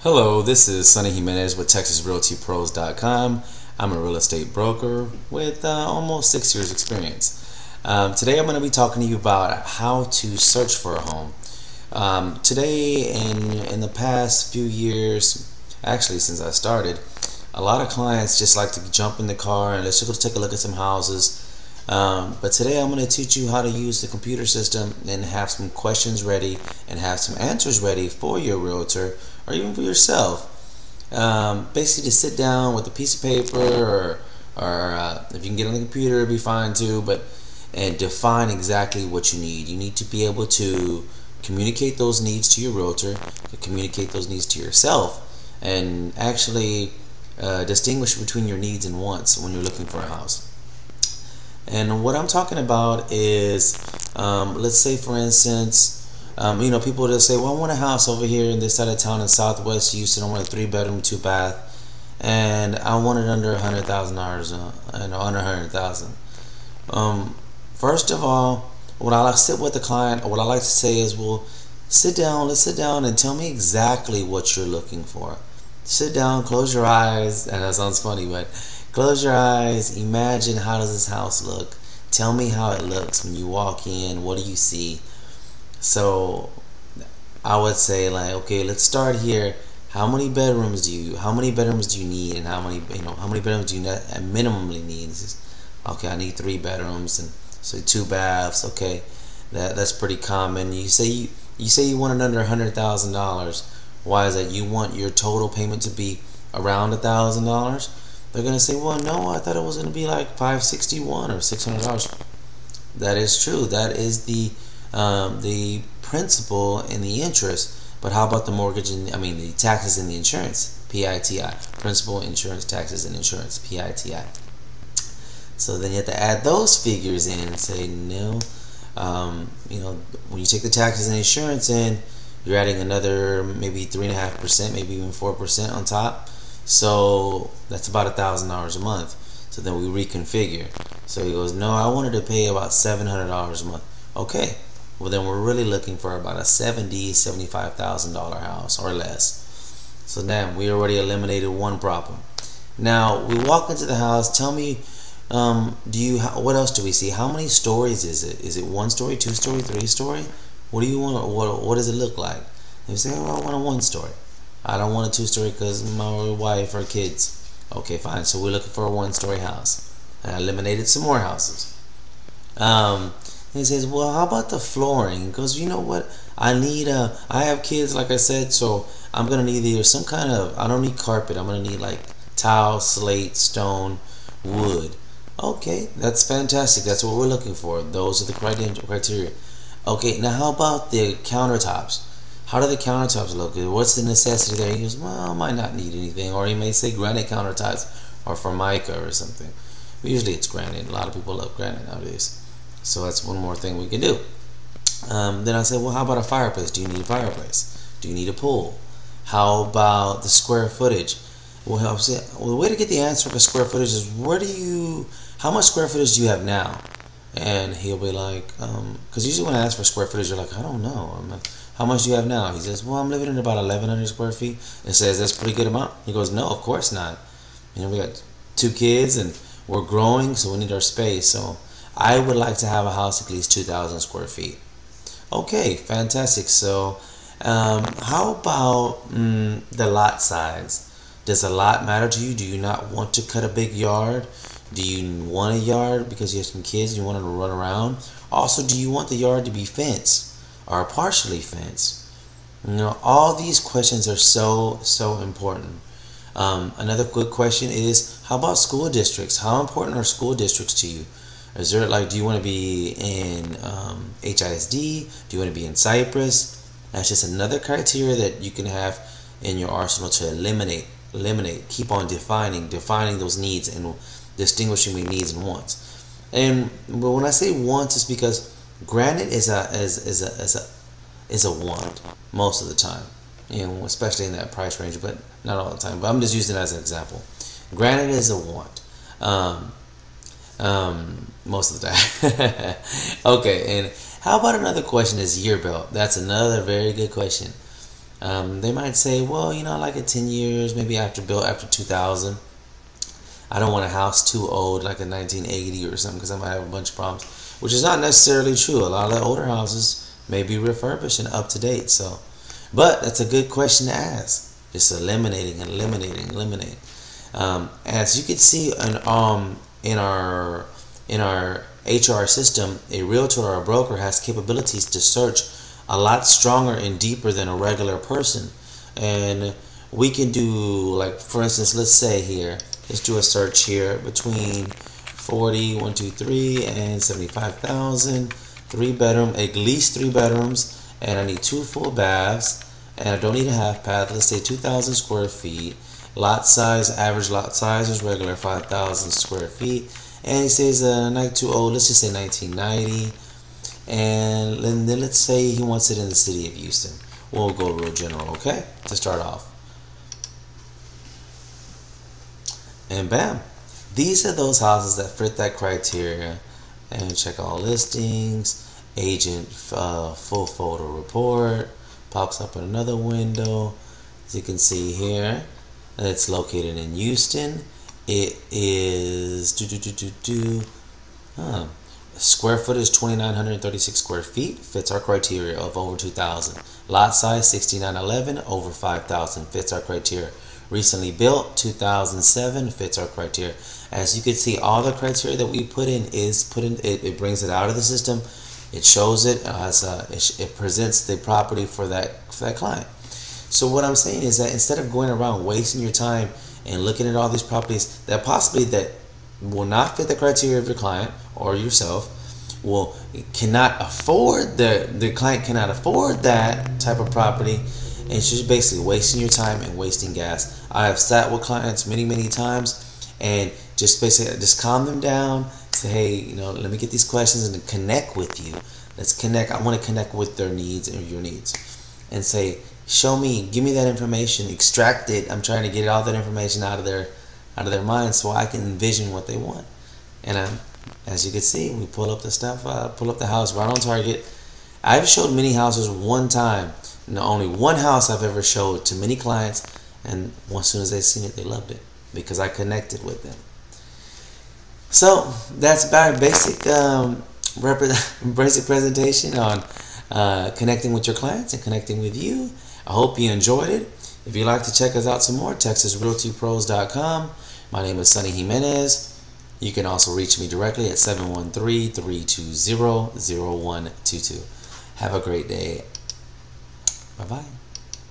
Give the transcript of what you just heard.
Hello, this is Sonny Jimenez with TexasRealtyPros.com. I'm a real estate broker with almost 6 years experience. Today I'm going to be talking to you about how to search for a home. Today in the past few years, actually since I started, a lot of clients just like to jump in the car and let's just go take a look at some houses. But today I'm going to teach you how to use the computer system and have some questions ready and have some answers ready for your realtor or even for yourself. Basically to sit down with a piece of paper or if you can get on the computer it'd be fine too, and define exactly what you need. You need to be able to communicate those needs to your realtor, to communicate those needs to yourself, and actually distinguish between your needs and wants when you're looking for a house. And what I'm talking about is, let's say for instance, people just say, well, I want a house over here in this side of town in Southwest Houston. I want a 3-bedroom, 2-bath, and I want it under $100,000, under $100,000. First of all, what I like to sit with the client, or what I like to say is, well, let's sit down and tell me exactly what you're looking for. Sit down, close your eyes, and that sounds funny, but close your eyes, imagine how does this house look. Tell me how it looks when you walk in. What do you see? So I would say, like, okay, let's start here. How many bedrooms do you need, and how many bedrooms do you minimally need? Okay, I need 3 bedrooms and so 2 baths. Okay, that's pretty common. You say you want it under $100,000. Why is that? You want your total payment to be around $1,000. They're gonna say, well, no, I thought it was gonna be like $561 or $600. That is true. That is the principal and the interest. But how about the mortgage and the taxes and the insurance? PITI. Principal, insurance, taxes, and insurance. PITI. So then you have to add those figures in and say, no, when you take the taxes and insurance in, you're adding another maybe 3.5%, maybe even 4% on top. So that's about $1,000 a month. So then we reconfigure. So he goes, no, I wanted to pay about $700 a month. Okay, well then we're really looking for about a $75,000 house or less. So then we already eliminated one problem. Now we walk into the house. Tell me, what else do we see? How many stories is it? Is it 1 story, 2 story, 3 story? What do you want? What does it look like? And you say, oh, I want a 1 story. I don't want a 2 story because my wife or kids. Okay, fine. So we're looking for a 1 story house. And I eliminated some more houses. And he says, well, how about the flooring? Because you know what? I have kids, like I said, so I'm going to need either some kind of, I don't need carpet. I'm going to need like tile, slate, stone, wood. Okay, that's fantastic. That's what we're looking for. Those are the criteria. Okay, now how about the countertops? How do the countertops look? What's the necessity there? He goes, well, I might not need anything. Or he may say granite countertops or Formica or something. But usually it's granite. A lot of people love granite nowadays. So that's one more thing we can do. Then I said, well, how about a fireplace? Do you need a fireplace? Do you need a pool? How about the square footage? Well, the way to get the answer for square footage is how much square footage do you have now? And he'll be like, because usually when I ask for square footage, you're like, I don't know. I'm like, how much do you have now? He says, well, I'm living in about 1,100 square feet. And says, that's a pretty good amount. He goes, no, of course not. We got 2 kids and we're growing, so we need our space. So I would like to have a house at least 2,000 square feet. Okay, fantastic. So how about the lot size? Does a lot matter to you? Do you not want to cut a big yard? Do you want a yard because you have some kids and you want them to run around? Also, do you want the yard to be fenced or partially fenced? All these questions are so important. Another quick question is, how about school districts? How important are school districts to you? Is there do you want to be in HISD? Do you want to be in Cypress? That's just another criteria that you can have in your arsenal to eliminate, keep on defining those needs and distinguishing between needs and wants. But when I say wants, it's because granite is a want most of the time, especially in that price range, but not all the time. But I'm just using it as an example. Granite is a want most of the time. Okay, and how about another question is year belt? That's another very good question. They might say, well, you know, I like it 10 years, maybe built after 2000. I don't want a house too old, like a 1980 or something, because I might have a bunch of problems, which is not necessarily true. A lot of the older houses may be refurbished and up to date. So, but that's a good question to ask. Just eliminating. As you can see in our HR system, a realtor or a broker has capabilities to search a lot stronger and deeper than a regular person. And we can do, like, for instance, let's say here, let's do a search here between 40, 1, 2, 3, and 75,000. 3-bedroom, at least 3 bedrooms, and I need 2 full baths, and I don't need a half bath. Let's say 2,000 square feet. Lot size, average lot size is regular 5,000 square feet. And he says not too old. Let's just say 1990. And then let's say he wants it in the city of Houston. We'll go real general, okay, to start off. And bam, these are those houses that fit that criteria. And check all listings. Agent full photo report pops up in another window. As you can see here, it's located in Houston. It is square footage 2,936 square feet, fits our criteria of over 2,000. Lot size 6,911, over 5,000, fits our criteria. Recently built 2007, fits our criteria. As you can see, all the criteria that we put in it brings it out of the system. It shows it as it presents the property for that client. So what I'm saying is that instead of going around wasting your time and looking at all these properties that possibly that will not fit the criteria of your client or yourself, cannot afford the client cannot afford that type of property, and it's just basically wasting your time and wasting gas. I have sat with clients many times and just basically just calm them down, say, hey, you know, let me get these questions and connect with you. Let's connect. I want to connect with their needs and your needs, and say, show me, give me that information, extract it. I'm trying to get all that information out of their mind so I can envision what they want. And as you can see, we pull up the stuff, pull up the house right on target. I've showed many houses one time. No, only one house I've ever showed to many clients, and as soon as they seen it, they loved it because I connected with them. So that's about basic presentation on connecting with your clients and connecting with you. I hope you enjoyed it. If you'd like to check us out some more, TexasRealtyPros.com. My name is Sonny Jimenez. You can also reach me directly at 713-320-0122. Have a great day. Bye-bye.